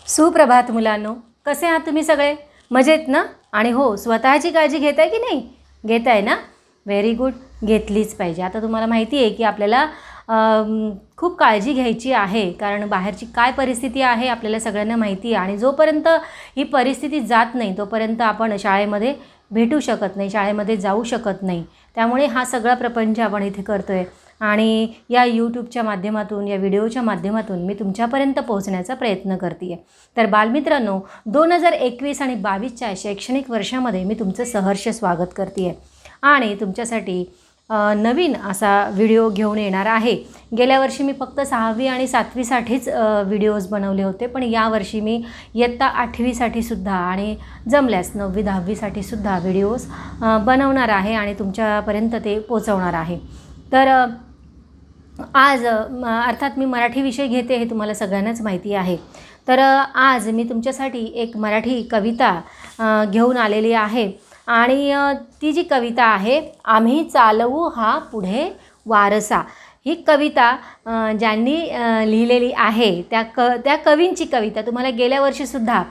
सुप्रभात मुलांनो, कसे आहात तुम्ही सगळे? मजेत ना? आणि हो, स्वतःची काळजी घेताय की नाही? घेताय ना? Very good. घेतलीच पाहिजे. आता तुम्हाला माहिती आहे की आपल्याला खूप काळजी घ्यायची आहे, कारण बाहेरची काय परिस्थिती आहे आपल्याला सगळ्यांना माहिती आहे आणि जोपर्यंत ही परिस्थिती जात नाही तोपर्यंत आपण शाळेमध्ये भेटू शकत नाही, शाळेमध्ये जाऊ शकत नाही. त्यामुळे हा सगळा प्रपंच आपण इथे करतो आहे आणि या यूट्यूबच्या माध्यमातून, या व्हिडिओच्या माध्यमातून मी तुमच्यापर्यंत पोहोचण्याचा प्रयत्न करते आहे. तर बालमित्रांनो, 2021 आणि 22च्या शैक्षणिक वर्षामध्ये मी तुमचं सहर्ष स्वागत करते आहे आणि तुमच्यासाठी नवीन असा व्हिडिओ घेऊन येणार आहे. गेल्या वर्षी मी फक्त 6वी आणि 7वीसाठीच व्हिडिओज बनवले होते, पण यावर्षी मी इयत्ता 8वीसाठी सुद्धा आणि जमल्यास 9वी 10वीसाठी सुद्धा व्हिडिओज बनवणार आहे आणि तुमच्यापर्यंत ते पोचवणार आहे. तर आज अर्थात मी मराठी विषय घेते हे तुम्हाला सगळ्यांनाच माहिती आहे. तर आज मी तुमच्यासाठी एक मराठी कविता घेऊन आलेली आहे आणि ती जी कविता आहे, आम्ही चालवू हा पुढे वारसा. ही कविता ज्यांनी लिहिलेली आहे त्या कवींची कविता तुम्हाला गेल्या वर्षीसुद्धा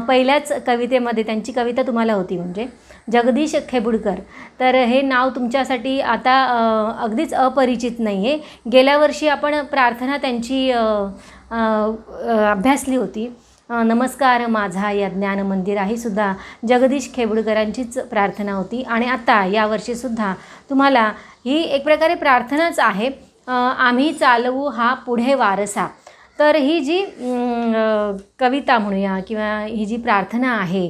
पहिल्याच कवितेमध्ये त्यांची कविता तुम्हाला होती, म्हणजे जगदीश खेबुडकर. तर हे नाव तुमच्यासाठी आता अगदीच अपरिचित नाही आहे. गेल्या वर्षी आपण प्रार्थना त्यांची अभ्यासली होती. नमस्कार माझा या ज्ञान मंदिर ही सुद्धा जगदीश खेबुडकरांचीच प्रार्थना होती आणि आता यावर्षीसुद्धा तुम्हाला ही एक प्रकारे प्रार्थनाच आहे, आम्ही चालवू हा पुढे वारसा. तर ही जी कविता म्हणूया किंवा ही जी प्रार्थना आहे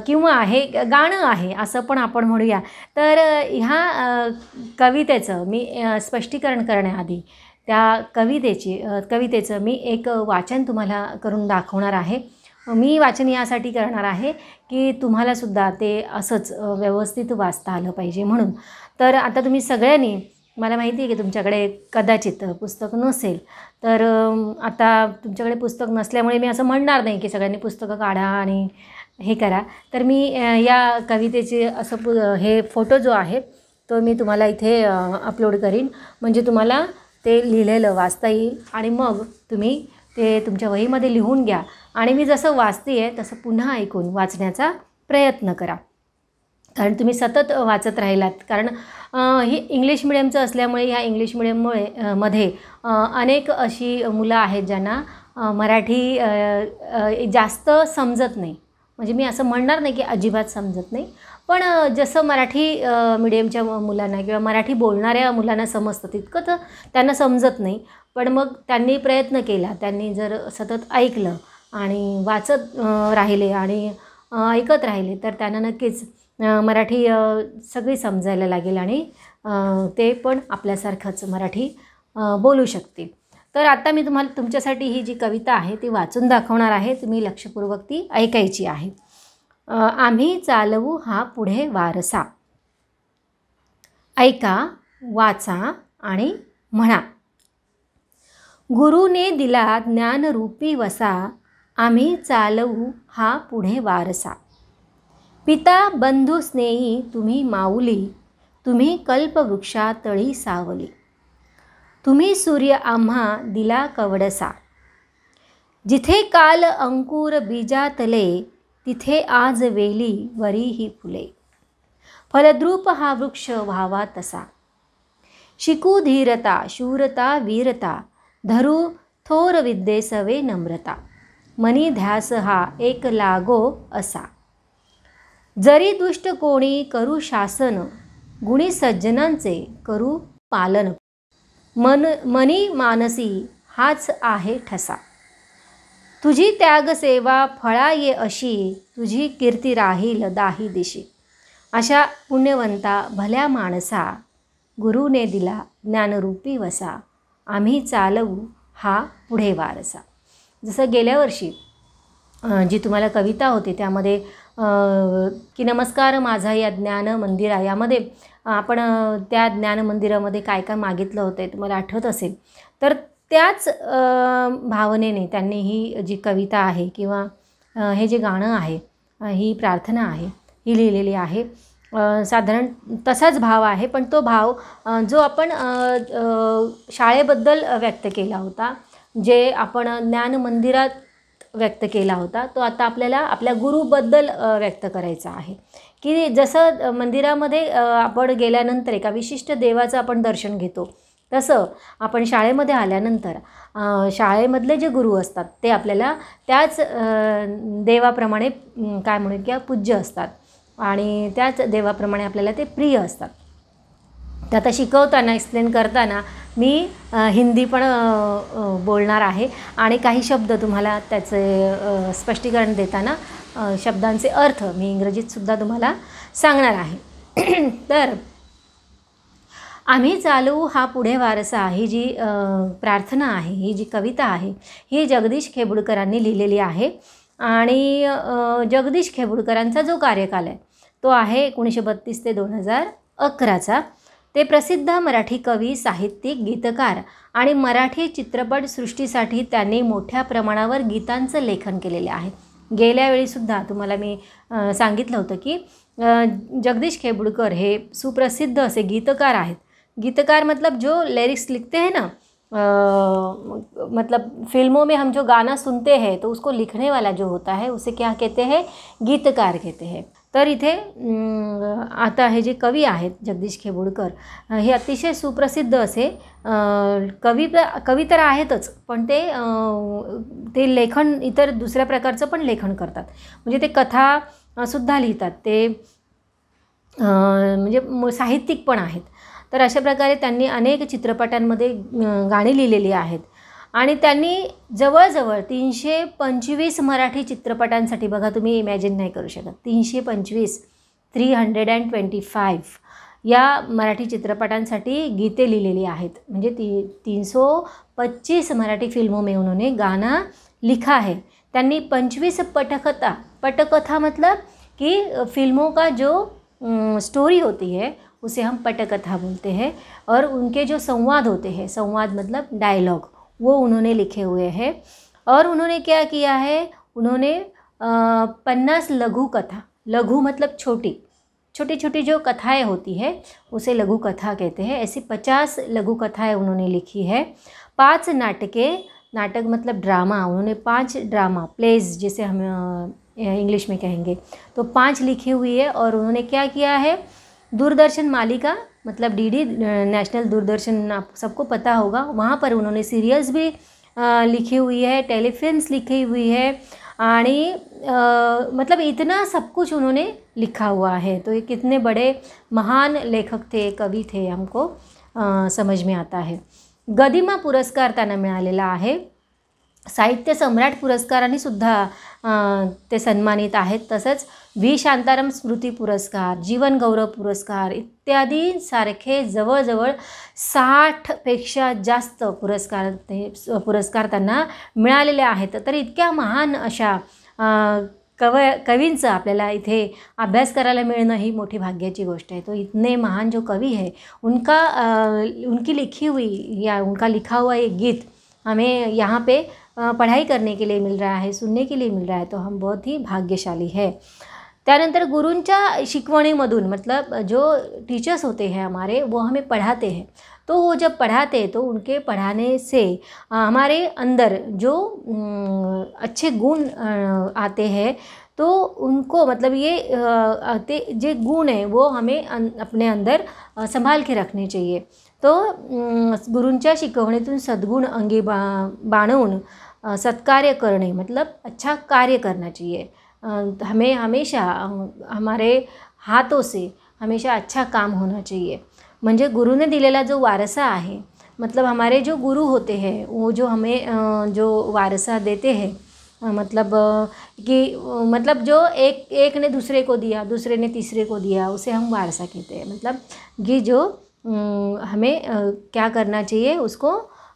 किंवा हे गाणं आहे असं पण आपण म्हणूया. तर ह्या कवितेचं मी स्पष्टीकरण करण्याआधी त्या कवितेचं मी एक वाचन तुम्हाला करून दाखवणार आहे. मी वाचन यासाठी करणार आहे की तुम्हालासुद्धा ते असंच व्यवस्थित वाचता आलं पाहिजे म्हणून. तर आता तुम्ही सगळ्यांनी, मला माहिती आहे की तुमच्याकडे कदाचित पुस्तक नसेल, तर आता तुमच्याकडे पुस्तक नसल्यामुळे मी असं म्हणणार नाही की सगळ्यांनी पुस्तकं काढा आणि हे करा. तर मी या कवितेचे असं हे फोटो जो आहे तो मी तुम्हाला इथे अपलोड करीन, म्हणजे तुम्हाला ते लिहिलेलं वाचता येईल आणि मग तुम्ही ते तुमच्या वहीमध्ये लिहून घ्या आणि मी जसं वाचते आहे तसं पुन्हा ऐकून वाचण्याचा प्रयत्न करा, कारण तुम्ही सतत वाचत राहिलात. कारण ही इंग्लिश मिडियमचं असल्यामुळे ह्या इंग्लिश मध्ये अनेक अशी मुलं आहेत ज्यांना मराठी जास्त समजत नाही. म्हणजे मी असं म्हणणार नाही की अजिबात समजत नाही, पण जसं मराठी मिडियमच्या मुलांना किंवा मराठी बोलणाऱ्या मुलांना समजतं तितकं तर त्यांना समजत नाही. पण मग त्यांनी प्रयत्न केला, त्यांनी जर सतत ऐकलं आणि वाचत राहिले आणि ऐकत राहिले तर त्यांना नक्कीच मराठी सगळी समजायला लागेल आणि ते पण आपल्यासारखंच मराठी बोलू शकतील. तर आता मी तुमच्यासाठी ही जी कविता आहे ती वाचून दाखवणार आहे. तुम्ही लक्षपूर्वक ती ऐकायची आहे. आम्ही चालवू हा पुढे वारसा. ऐका, वाचा आणि म्हणा. गुरुने दिला ज्ञानरूपी वसा, आम्ही चालवू हा पुढे वारसा. पिता बंधू स्नेही तुम्ही माऊली, तुम्ही कल्पवृक्षातळी सावली. तुम्ही सूर्य आम्हा दिला कवडसा, जिथे काल अंकुर बीजातले, तिथे आज वेली वरी ही फुले. फलद्रूप हा वृक्ष व्हावा तसा, शिकू धीरता शूरता वीरता, धरू थोर विद्ये सवे नम्रता. मनी ध्यास हा एक लागो असा, जरी दुष्ट कोणी करू शासन, गुणी सज्जनांचे करू पालन. मनी मानसी हाच आहे ठसा, तुझी त्याग सेवा फळा ये अशी, तुझी कीर्ती राहील दाही दिशी. अशा पुण्यवंता भल्या माणसा, गुरुने दिला ज्ञानरूपी वसा, आम्ही चालवू हा पुढे वारसा. जसं गेल्या वर्षी जी तुम्हाला कविता होती त्यामध्ये की नमस्कार माझा या ज्ञान मंदिरा, यामध्ये आपण त्या ज्ञान मंदिरामध्ये काय काय मागितलं होतं तुम्हाला आठवत असेल. तर त्याच भावनेने त्यांनी ही जी कविता आहे किंवा हे जे गाणं आहे, ही प्रार्थना आहे, ही लिहिलेली आहे. साधारण तसाच भाव आहे, पण तो भाव जो आपण शाळेबद्दल व्यक्त केला होता, जे आपण ज्ञान मंदिरात व्यक्त केला होता, तो आता आपल्याला आपल्या गुरुबद्दल व्यक्त करायचा आहे. की जसं मंदिरामध्ये आपण गेल्यानंतर एका विशिष्ट देवाचं आपण दर्शन घेतो, तसं आपण शाळेमध्ये आल्यानंतर शाळेमधले जे गुरु असतात ते आपल्याला त्याच देवाप्रमाणे काय म्हणू किंवा पूज्य असतात आणि त्याच देवाप्रमाणे आपल्याला ते प्रिय असतात. तर आता शिकवताना एक्सप्लेन करताना मी हिंदी पण बोलणार आहे आणि काही शब्द तुम्हाला त्याचे स्पष्टीकरण देताना शब्दांचे अर्थ मी इंग्रजीतसुद्धा तुम्हाला सांगणार आहे. तर आम्ही चालू हा पुढे वारसा ही जी प्रार्थना आहे, ही जी कविता आहे, ही जगदीश खेबुडकरांनी लिहिलेली आहे. आणि जगदीश खेबुडकरांचा जो कार्यकाल आहे तो आहे 1932 ते 2011चा. ते प्रसिद्ध मराठी कवी, साहित्यिक, गीतकार आणि मराठी चित्रपटसृष्टीसाठी त्यांनी मोठ्या प्रमाणावर गीतांचं लेखन केलेले आहे. गेल्या वेळीसुद्धा तुम्हाला मी सांगितलं होतं की जगदीश खेबुडकर हे सुप्रसिद्ध असे गीतकार आहेत. गीतकार मतलब जो लिरिक्स लिखते हैं ना, मतलब फिल्मों में हम जो गाना सुनते हैं तो उसको लिखने वाला जो होता है उसे क्या कहते हैं, गीतकार कहते हैं. तर इथे आता हे जे कवी आहेत जगदीश खेबुडकर हे अतिशय सुप्रसिद्ध असे कवी तर आहेतच, पण ते लेखन इतर दुसऱ्या प्रकारचं पण लेखन करतात. म्हणजे ते कथासुद्धा लिहितात, ते म्हणजे साहित्यिक पण आहेत. तर अशा प्रकारे त्यांनी अनेक चित्रपटांमध्ये गाणी लिहिलेली आहेत आणि त्यांनी जवळजवळ 325 मराठी चित्रपटांसाठी, बघा तुम्ही इमॅजिन नाही करू शकत, 325 या मराठी चित्रपटांसाठी गीते लिहिलेली आहेत. म्हणजे 325 मराठी फिल्मों में उन्होंने गाना लिखा है. त्यांनी 25 पटकथा मतलब कि फिल्मों का जो स्टोरी होती है उसे हम पटकथा बोलते हैं. और उनके जो संवाद होते हैं, संवाद मतलब डायलॉग, वो उन्होंने लिखे हुए हैं. और उन्होंने क्या किया है, उन्होंने 50 लघु कथा, लघु मतलब छोटी छोटी जो कथाएं होती है उसे लघु कथा कहते हैं, ऐसी 50 लघु कथाएं उन्होंने लिखी है. 5 नाटक मतलब ड्रामा, उन्होंने 5 ड्रामा प्लेज जिसे हम इंग्लिश में कहेंगे तो 5 लिखी हुई है. और उन्होंने क्या किया है, दूरदर्शन मालिका मतलब डीडी नेशनल दूरदर्शन, आप सबको पता होगा, वहाँ पर उन्होंने सीरियल्स भी लिखी हुई है, टेलीफिल्म्स लिखी हुई है आणि मतलब इतना सब कुछ उन्होंने लिखा हुआ है. तो ये कितने बड़े महान लेखक थे, कवि थे, हमको समझ में आता है. गदिमा पुरस्कार त्यांना मिळालेला आहे. साहित्य सम्राट पुरस्कारांनी सुद्धा ते सन्मानित आहेत. तसंच व्ही शांताराम स्मृती पुरस्कार, जीवन गौरव पुरस्कार इत्यादी सारखे जवळजवळ 60पेक्षा जास्त पुरस्कार त्यांना मिळालेले आहेत. तर इतक्या महान अशा कवींचा आपल्याला इथे अभ्यास करायला मिळणं ही मोठी भाग्याची गोष्ट है. तो इतने महान जो कवि है उनकी लिखी हुई या उनका लिखा हुआ एक गीत हमें यहाँ पे पढ़ाई करने के लिए मिल रहा है, सुनने के लिए मिल रहा है, तो हम बहुत ही भाग्यशाली है. त्यानंतर गुरुंच्या शिकवणीमधून मतलब जो टीचर्स होते हैं हमारे, वो हमें पढ़ाते हैं. तो वो जब पढ़ाते हैं तो उनके पढ़ाने से हमारे अंदर जो अच्छे गुण आते हैं तो उनको मतलब ये जो गुण है वो हमें अपने अंदर संभाल के रखने चाहिए. तो गुरूंच्या शिकवणीतून सद्गुण अंगी बाणवून सत्कार्य करणे मतलब अच्छा कार्य करना चाहिए. हमें हमेशा हमारे हाथों से हमेशा अच्छा काम होना चाहिए. म्हणजे गुरु ने दिलेला जो वारसा है, मतलब हमारे जो गुरु होते हैं वो जो हमें जो वारसा देते हैं, मतलब कि मतलब जो एक ने दूसरे को दिया, दूसरे ने तीसरे को दिया, उसे हम वारसा कहते हैं. मतलब कि जो हमें क्या करना चाहिए, उसको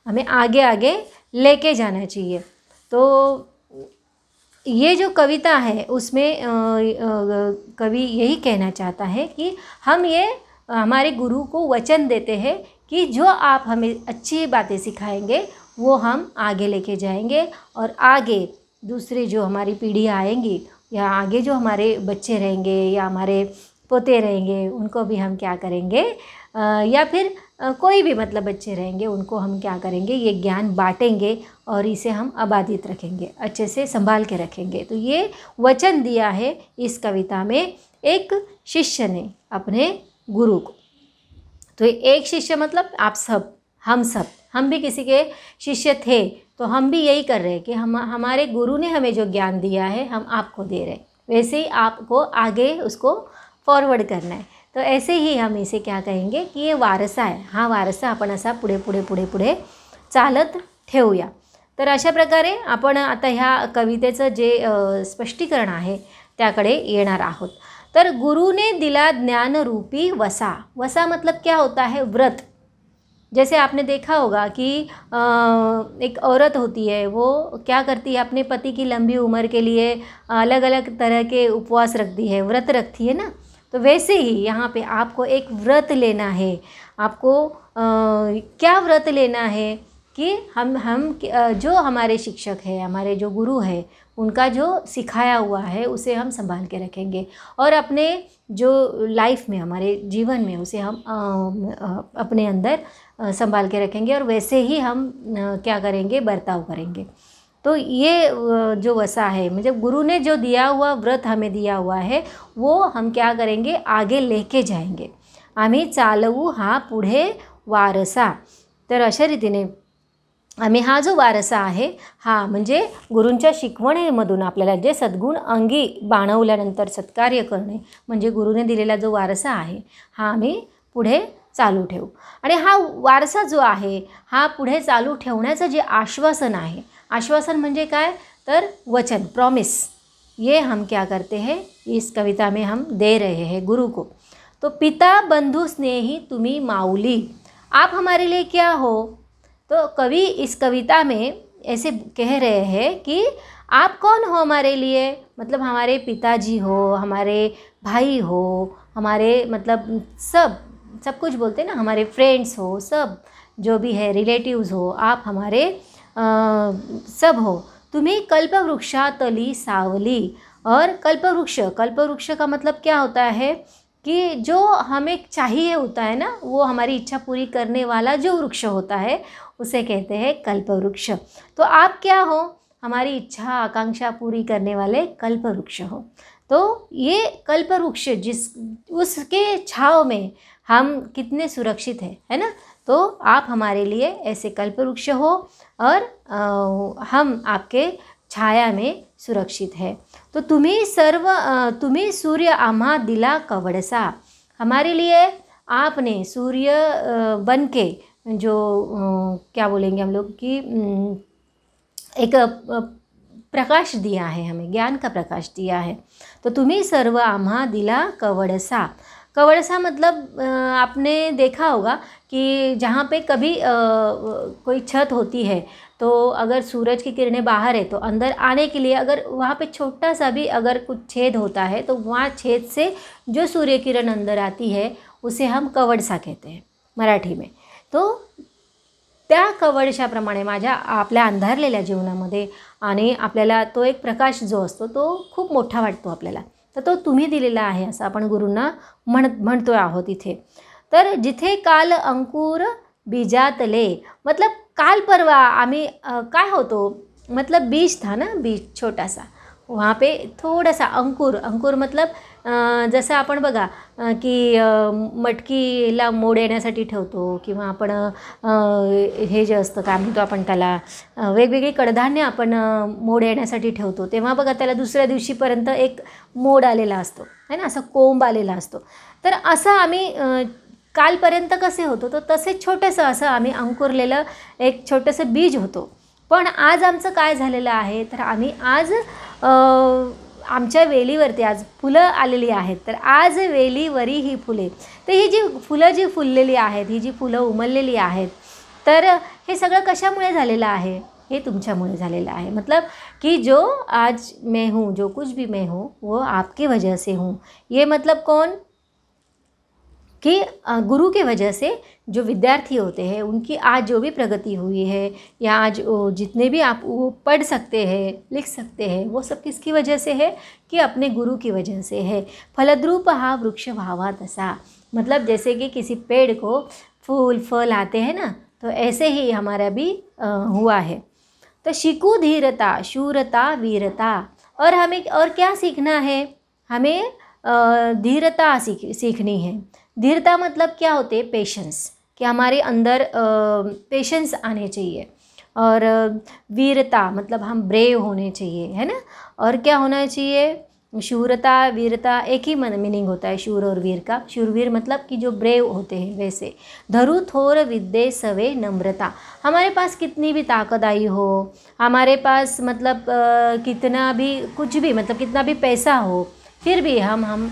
हमें आगे आगे लेके जाना चाहिए. तो ये जो कविता है उसमें कवि यही कहना चाहता है कि हम ये हमारे गुरु को वचन देते हैं कि जो आप हमें अच्छी बातें सिखाएंगे वो हम आगे लेके जाएंगे और आगे दूसरी जो हमारी पीढ़ी आएंगी या आगे जो हमारे बच्चे रहेंगे या हमारे पोते रहेंगे उनको भी हम क्या करेंगे, या फिर कोई भी मतलब बच्चे रहेंगे, उनको हम क्या करेंगे, ये ज्ञान बांटेंगे और इसे हम अबाधित रखेंगे, अच्छे से संभाल के रखेंगे। तो ये वचन दिया है इस कविता में एक शिष्य ने अपने गुरु को। तो एक शिष्य मतलब आप सब, हम सब, हम भी किसी के शिष्य थे, तो हम भी यही कर रहे हैं कि हमारे गुरु ने हमें जो ज्ञान दिया है हम आपको दे रहे हैं, वैसे ही आपको आगे उसको फॉरवर्ड करना है। तो ऐसे ही हम इसे क्या कहेंगे की ये वारसा आहे, हा वारसा आपण असा पुढे पुढे पुढे पुढे चालत ठेवूया। तर अशा प्रकारे आपण आता ह्या कवितेचं जे स्पष्टीकरण आहे त्याकडे येणार आहोत। तर गुरुने दिला ज्ञानरूपी वसा, वसा मतलब क्या होता है, व्रत। जैसे आपने देखा होगा कि एक औरत होती है, वो क्या करती है, अपने पति की लंबी उम्र के लिए अलग अलग तरह के उपवास रखती है, व्रत रखती है ना। तो वैसे ही यहाँ पे आपको एक व्रत लेना है। आपको क्या व्रत लेना है कि हम जो हमारे शिक्षक है, हमारे जो गुरु है, उनका जो सिखाया हुआ है उसे हम संभाल के रखेंगे और अपने जो लाइफ में, हमारे जीवन में उसे हम अपने अंदर संभाल के रखेंगे और वैसे ही हम क्या करेंगे, बर्ताव करेंगे। तो ये जो वसा है, मतलब गुरु ने जो दिया हुआ व्रत हमें दिया हुआ है वो हम क्या करेंगे, आगे लेके जाएंगे। आम्ही चालवू हा पुढे वारसा। तर अशा रीतीने आम्ही हा जो वारसा आहे, हा म्हणजे गुरूंच्या शिकवणीमधून आपल्याला जे सद्गुण अंगी बाणवल्यानंतर सत्कार्य करणे म्हणजे गुरुने दिलेला जो वारसा आहे, हा आम्ही पुढे चालू ठेवू। आणि हा वारसा जो आहे, हा पुढे चालू ठेवण्याचं जे आश्वासन आहे, आश्वासन म्हणजे काय, तर वचन, प्रॉमिस, ये हम क्या करते हैं, इस कविता में हम दे रहे हैं गुरु को। तो पिता बंधु स्नेही तुम्ही माऊली, आप हमारे लिए क्या हो। तो कवि इस कविता में ऐसे कह रहे हैं कि आप कौन हो हमारे लिए, मतलब हमारे पिताजी हो, हमारे भाई हो, हमारे मतलब सब कुछ बोलते हैं ना, हमारे फ्रेंड्स हो, सब जो भी है, रिलेटिव्स हो, आप हमारे सब हो। तुम्ही कल्पवृक्षातली सावली। और कल्पवृक्ष का मतलब क्या होता है कि जो हमें चाहिए होता है ना, वो हमारी इच्छा पूरी करने वाला जो वृक्ष होता है उसे कहते हैं कल्पवृक्ष। तो आप क्या हो, हमारी इच्छा आकांक्षा पूरी करने वाले कल्पवृक्ष हो। तो ये कल्पवृक्ष उसके छाँव में हम कितने सुरक्षित हैं, है ना। तो आप हमारे लिए ऐसे कल्पवृक्ष हो और हम आपके छाया में सुरक्षित है। तो तुम्ही सूर्य आम्हा दिला कवडसा, हमारे लिए आपने सूर्य बन के जो क्या बोलेंगे हम लोग कि एक प्रकाश दिया है, हमें ज्ञान का प्रकाश दिया है। तो तुम्ही सर्व आम्हा दिला कवडसा। कवडसा मतलब आपने देखा होगा कि जहाँ पे कभी कोई छत होती है, तो अगर सूरज की किरणें बाहर है तो अंदर आने के लिए अगर वहाँ पे छोटा सा भी अगर कुछ छेद होता है, तो वहाँ छेद से जो सूर्य किरण अंदर आती है उसे हम कवडसा कहते हैं मराठी में। तो त्या कवडशाप्रमाणे आपल्या अंधारलेल्या जीवनामध्ये आणि आपल्याला तो एक प्रकाश जो असतो तो खूप मोठा वाटतो आपल्याला, तर तो तुम्ही दिलेला आहे असं आपण गुरूंना म्हणतोय आहोत इथे। तर जिथे काल अंकुर बीजातले, मतलब काल परवा आम्ही काय होतो, मतलब बीज था ना, बीज छोटा सा, वहाँ पे थोड़ा सा अंकुर मतलब जसं आपण बघा की मटकीला मोड येण्यासाठी ठेवतो, किंवा आपण हे जे असतं काय म्हणतो आपण त्याला, वेगवेगळी कडधान्य आपण मोड येण्यासाठी ठेवतो, तेव्हा बघा त्याला दुसऱ्या दिवशीपर्यंत एक मोड आलेला असतो, है ना, असं कोंब आलेला असतो। तर असं आम्ही कालपर्यंत कसे होतो, तर तसे छोटंसं असं आम्ही अंकुरलेलं एक छोटंसं बीज होतो। पण आज आमचं काय झालेलं आहे, तर आम्ही आज आमच्या वेलीवरती आज फुलं आलेली आहेत, तर आज वेलीवरी ही फुले, तर ही जी फुलं जी फुललेली आहेत, ही जी फुलं उमललेली आहेत, तर हे सगळं कशामुळे झालेलं आहे, हे तुमच्यामुळे झालेलं आहे। मतलब कि जो आज मैं हूँ, जो कुछ भी मैं हूँ वो आपकी वजह से हूँ। ये मतलब कौन, कि गुरु की वजह से जो विद्यार्थी होते हैं उनकी आज जो भी प्रगति हुई है, या आज जितने भी आप वो पढ़ सकते हैं, लिख सकते हैं, वो सब किसकी वजह से है, कि अपने गुरु की वजह से है। फलद्रूप हा वृक्ष व्हावा तसा, मतलब जैसे कि किसी पेड़ को फूल फल आते हैं ना, तो ऐसे ही हमारा भी हुआ है। तो शिकू धीरता, शूरता, वीरता। और हमें और क्या सीखना है? हमें धीरता सीखनी है। धीरता मतलब क्या होते हैं? पेशेंस, कि हमारे अंदर पेशेंस आने चाहिए। और वीरता मतलब हम ब्रेव होने चाहिए, है ना। और क्या होना चाहिए? शूरता, वीरता एक ही मीनिंग होता है शूर और वीर का। शूरवीर मतलब कि जो ब्रेव होते हैं वैसे। धरु थोर विद्ये सवे नम्रता। हमारे पास कितनी भी ताकत आई हो, हमारे पास मतलब कितना भी कुछ भी मतलब कितना भी पैसा हो, फिर भी हम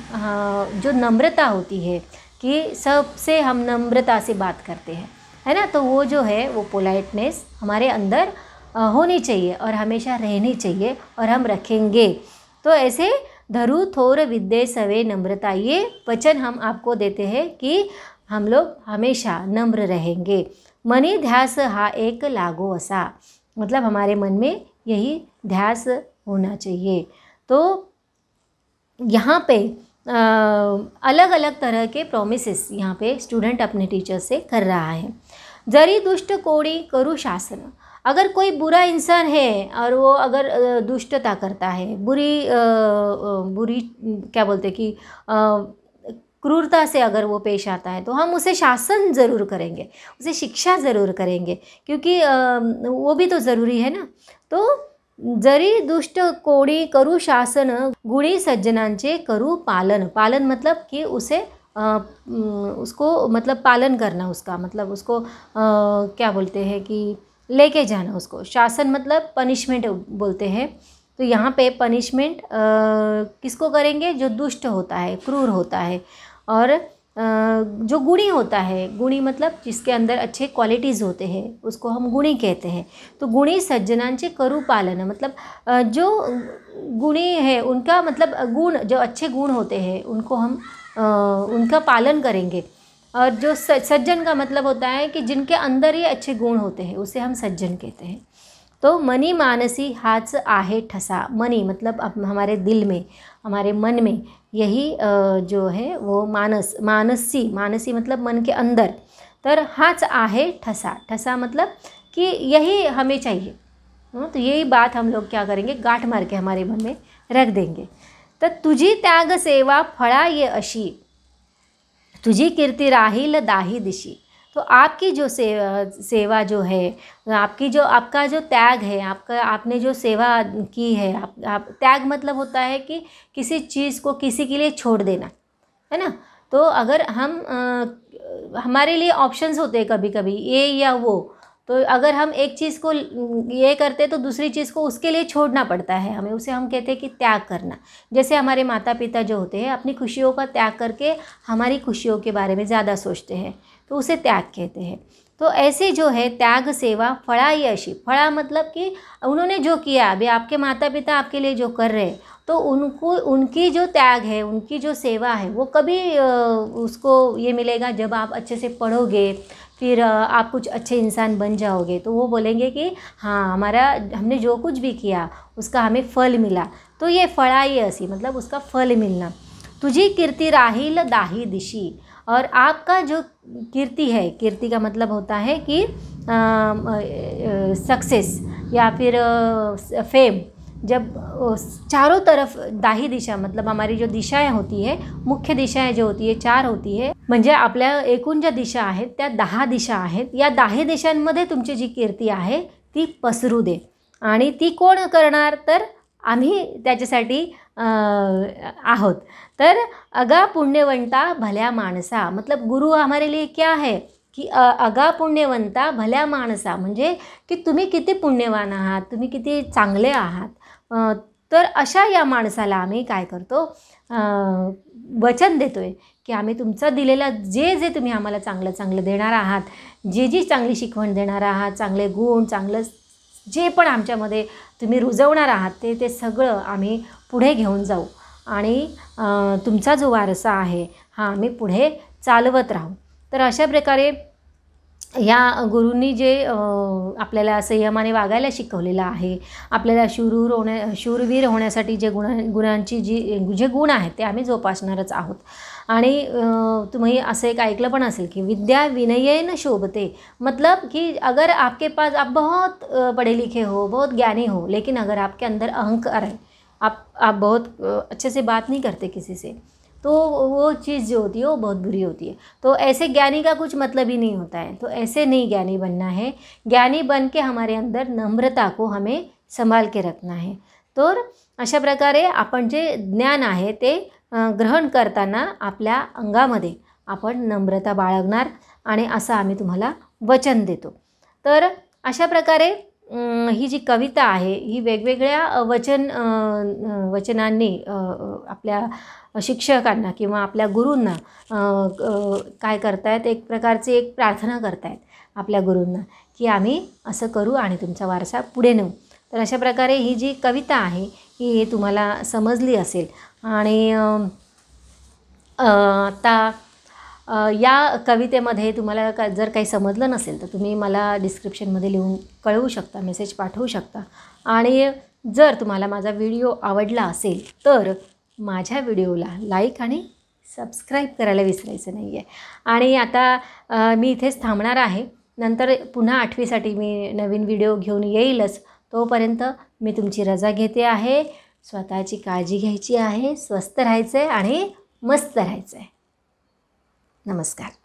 जो नम्रता होती है कि सबसे हम नम्रता से बात करते हैं, है ना। तो वो जो है वो पोलाइटनेस हमारे अंदर होनी चाहिए और हमेशा रहनी चाहिए, और हम रखेंगे। तो ऐसे धरु थोर विद्ये सवे नम्रता, ये वचन हम आपको देते हैं कि हम लोग हमेशा नम्र रहेंगे। मनी ध्यास हा एक लागो असा, मतलब हमारे मन में यही ध्यास होना चाहिए। तो यहाँ पे अलग अलग तरह के प्रोमिसेस यहाँ पे स्टूडेंट अपने टीचर से कर रहा है। जरी दुष्ट कोड़ी करू शासन, अगर कोई बुरा इंसान है और वो अगर दुष्टता करता है, बुरी क्या बोलते कि क्रूरता से अगर वो पेश आता है, तो हम उसे शासन ज़रूर करेंगे, उसे शिक्षा ज़रूर करेंगे, क्योंकि वो भी तो ज़रूरी है ना। तो जरी दुष्ट कोड़ी करू शासन, गुणी सज्जनांचे करू पालन। पालन मतलब कि उसे उसको मतलब पालन करना, उसका मतलब उसको क्या बोलते हैं कि लेके जाना उसको। शासन मतलब पनिशमेंट बोलते हैं। तो यहाँ पे पनिशमेंट किसको करेंगे? जो दुष्ट होता है, क्रूर होता है। और जो गुणी होता है, गुणी मतलब जिसके अंदर अच्छे क्वालिटीज़ होते हैं, उसको हम गुणी कहते हैं। तो गुणी सज्जनांचे करू पालन, मतलब जो गुणी है उनका मतलब गुण, जो अच्छे गुण होते हैं उनको हम उनका पालन करेंगे। और जो सज्जन का मतलब होता है कि जिनके अंदर ये अच्छे गुण होते हैं, उसे हम सज्जन कहते हैं। तो मनी मानसी हाच आहे ठसा, मनी मतलब हमारे दिल में, हमारे मन में यही जो है वो मानसी मतलब मन के अंदर। तर हाच आहे ठसा, ठसा मतलब कि यही हमें चाहिए। तो यही बात हम लोग क्या करेंगे? गांठ मार के हमारे मन में रख देंगे। तर तुझी त्याग सेवा फळा ये अशी, तुझी कीर्ति राहील दाही दिशी। तो आपकी जो सेवा जो है, आपका जो त्याग है, आपने जो सेवा की है, आप त्याग मतलब होता है कि किसी चीज़ को किसी के लिए छोड़ देना, है ना। तो अगर हम हमारे लिए ऑप्शंस होते हैं कभी कभी ये या वो, तो अगर हम एक चीज़ को ये करते तो दूसरी चीज़ को उसके लिए छोड़ना पड़ता है हमें, उसे हम कहते हैं कि त्याग करना। जैसे हमारे माता पिता जो होते हैं अपनी खुशियों का त्याग करके हमारी खुशियों के बारे में ज़्यादा सोचते हैं, तो उसे त्याग कहते हैं। तो ऐसे जो है त्याग सेवा फड़ा यशी, फड़ा मतलब कि उन्होंने जो किया, अभी आपके माता पिता आपके लिए जो कर रहे हैं, तो उनको उनकी जो त्याग है, उनकी जो सेवा है, वो कभी उसको ये मिलेगा जब आप अच्छे से पढ़ोगे, फिर आप कुछ अच्छे इंसान बन जाओगे, तो वो बोलेंगे कि हाँ हमने जो कुछ भी किया उसका हमें फल मिला। तो ये फळाई असी मतलब उसका फल मिलना। तुझी कीर्ति राहील दाही दिशी, और आपका जो कीर्ति है, कीर्ति का मतलब होता है कि सक्सेस या फिर फेम, जब चारों तरफ दाही दिशा मतलब हमारी जो दिशाएं होती है, मुख्य दिशाएं जो होती है 4 होती है, म्हणजे आपल्या एकूण ज्या दिशा आहेत त्या 10 दिशा आहेत। या 10 दिशांमध्ये तुमची जी कीर्ती आहे ती पसरू दे। आणि ती कोण करणार? तर आम्ही त्याच्यासाठी आहोत। तर अगा पुण्यवंता भल्या माणसा, मतलब गुरु हमारे लिए क्या है कि अगा पुण्यवंता भल्या माणसा, म्हणजे की तुम्ही किती पुण्यवान आहात, तुम्ही किती चांगले आहात। तर अशा या माणसाला आम्ही काय करतो? वचन देतोय की आम्ही तुमचं दिलेलं जे तुम्ही आम्हाला चांगलं देणार आहात, जी चांगली शिकवण देणार आहात, चांगले गुण, चांगलं जे पण आमच्यामध्ये तुम्ही रुजवणार आहात ते सगळं आम्ही पुढे घेऊन जाऊ, आणि तुमचा जो वारसा आहे हा आम्ही पुढे चालवत राहू। तर अशा प्रकारे या गुरूंनी जे आपल्याला संयमाने वागायला शिकवलेलं आहे, आपल्याला शूरवीर होण्यासाठी जे गुणांची जे गुण आहेत ते आम्ही जोपासणारच आहोत। आणि तुम्ही असं एक ऐकलं पण असेल की विद्या विनयेन शोभते, मतलब कि अगर आपके पास आप बहुत पढ़े लिखे हो, बहुत ज्ञानी हो, लेकिन अगर आपके अंदर अहंकार है, आप बहुत अच्छे से बात नहीं करते किसी से, तो वो चीज़ जो होती है वो बहुत बुरी होती है। तो ऐसे ज्ञानी का कुछ मतलब ही नहीं होता है। तो ऐसे नहीं ज्ञानी बनना है। ज्ञानी बन के हमारे अंदर नम्रता को हमें संभाल के रखना है। तर अशा प्रकारे आपण जे ज्ञान आहे ते ग्रहण करताना आपल्या अंगामध्ये आपण नम्रता बाळगणार आणि असं आम्ही तुम्हाला वचन देतो। तर अशा प्रकारे ही जी कविता आहे ही वेगवेगळ्या वचनांनी आपल्या शिक्षकांना किंवा आपल्या गुरूंना काय करतायत, एक प्रकारची एक प्रार्थना करतायत आपल्या गुरूंना की आम्ही असं करू आणि तुमचा वारसा पुढे नेऊ। तर अशा प्रकारे ही जी कविता आहे ही तुम्हाला समजली असेल आणि आता या कवितेमध्ये तुम्हाला जर काही समजलं नसेल तर तुम्ही मला डिस्क्रिप्शनमध्ये लिहून कळवू शकता, मेसेज पाठवू शकता। आणि जर तुम्हाला माझा व्हिडिओ आवडला असेल तर माझ्या व्हिडिओला लाईक आणि सबस्क्राईब करायला विसरायचं नाही आहे। आणि आता मी इथेच थांबणार आहे, नंतर पुन्हा 8वीसाठी मी नवीन व्हिडिओ घेऊन येईलच। तोपर्यंत मी तुमची रजा घेते आहे। स्वतःची काळजी घ्यायची आहे, स्वस्थ राहायचं आहे आणि मस्त राहायचं आहे। नमस्कार।